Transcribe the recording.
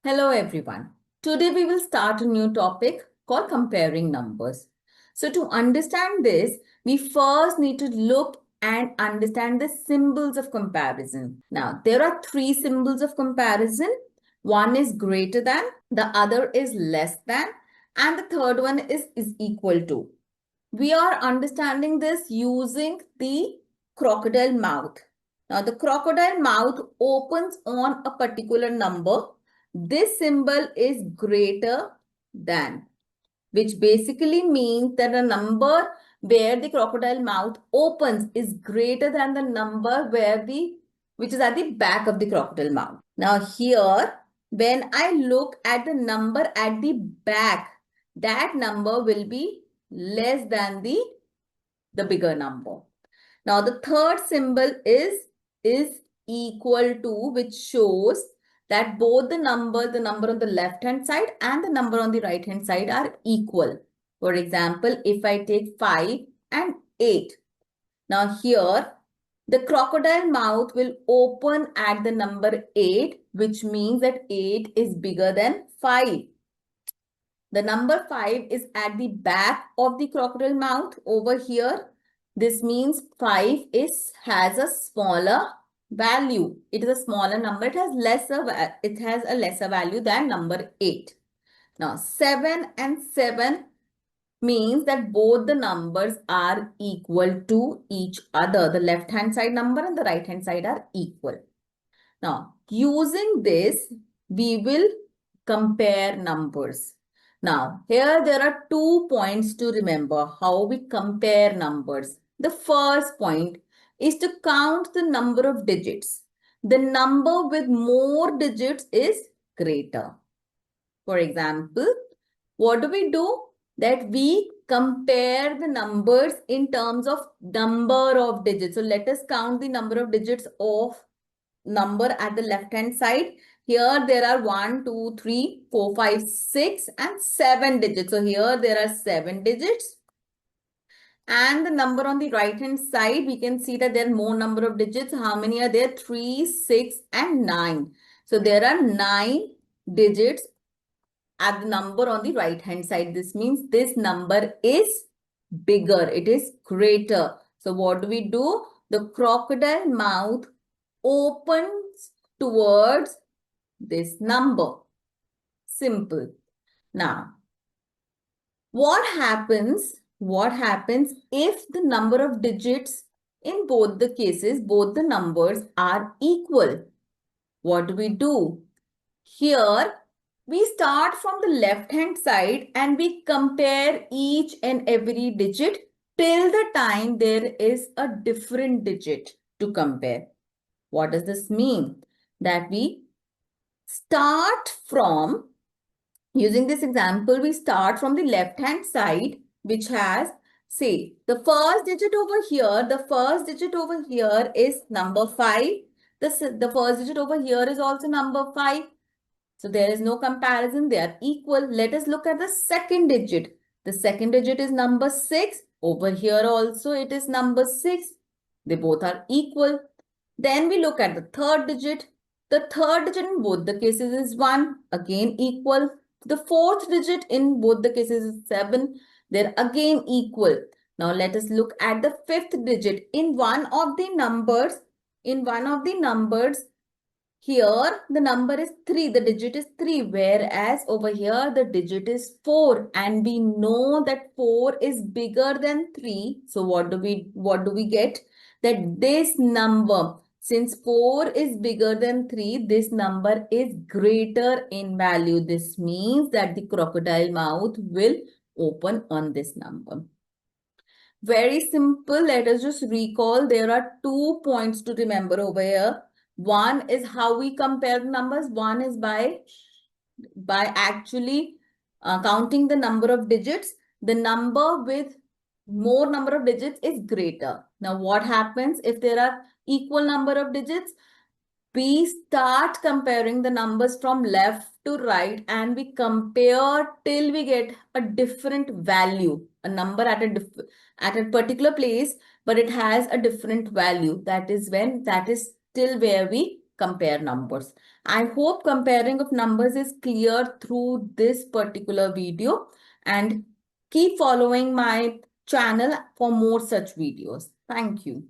Hello everyone. Today we will start a new topic called comparing numbers. So to understand this, we first need to look and understand the symbols of comparison. Now, there are three symbols of comparison. One is greater than, the other is less than, and the third one is equal to. We are understanding this using the crocodile mouth. Now, the crocodile mouth opens on a particular number. This symbol is greater than, which basically means that the number where the crocodile mouth opens is greater than the number which is at the back of the crocodile mouth. Now here, when I look at the number at the back, that number will be less than the bigger number. Now the third symbol is equal to, which shows that both the number on the left hand side and the number on the right hand side are equal. For example, if I take 5 and 8. Now here, the crocodile mouth will open at the number 8, which means that 8 is bigger than 5. The number 5 is at the back of the crocodile mouth over here. This means 5 has a smaller value. It is a smaller number. It has a lesser value than number 8. Now 7 and 7 means that both the numbers are equal to each other. The left hand side number and the right hand side are equal. Now using this, we will compare numbers. Now, here there are 2 points to remember how we compare numbers. The first point is to count the number of digits. The number with more digits is greater. For example, what do? That we compare the numbers in terms of number of digits. So let us count the number of digits of number at the left hand side. Here there are 1, 2, 3, 4, 5, 6 and 7 digits. So here there are 7 digits. And the number on the right hand side, we can see that there are more number of digits. How many are there? 3, 6 and 9. So there are 9 digits at the number on the right hand side. This means this number is bigger. It is greater. So what do? The crocodile mouth opens towards this number. Simple. Now, what happens if the number of digits in both the cases, both the numbers are equal? What do? Here, we start from the left hand side and we compare each and every digit till the time there is a different digit to compare. What does this mean? That we start from, using this example, we start from the left hand side, which has, say, the first digit over here is number 5. The first digit over here is also number 5. So there is no comparison. They are equal. Let us look at the second digit. The second digit is number 6. Over here also it is number 6. They both are equal. Then we look at the third digit. The third digit in both the cases is 1. Again equal. The fourth digit in both the cases is 7. They're again equal. Now let us look at the fifth digit. In one of the numbers, here the number is 3. The digit is 3. Whereas over here the digit is 4. And we know that 4 is bigger than 3. So what do we get? That this number, since 4 is bigger than 3, this number is greater in value. This means that the crocodile mouth will open on this number. Very simple. Let us just recall. There are 2 points to remember over here. One is how we compare the numbers. One is by actually counting the number of digits. The number with more number of digits is greater. Now, what happens if there are equal number of digits? We start comparing the numbers from left to right and we compare till we get a different value, a number at a particular place, but it has a different value. That is till where we compare numbers. I hope comparing of numbers is clear through this particular video, and keep following my channel for more such videos. Thank you.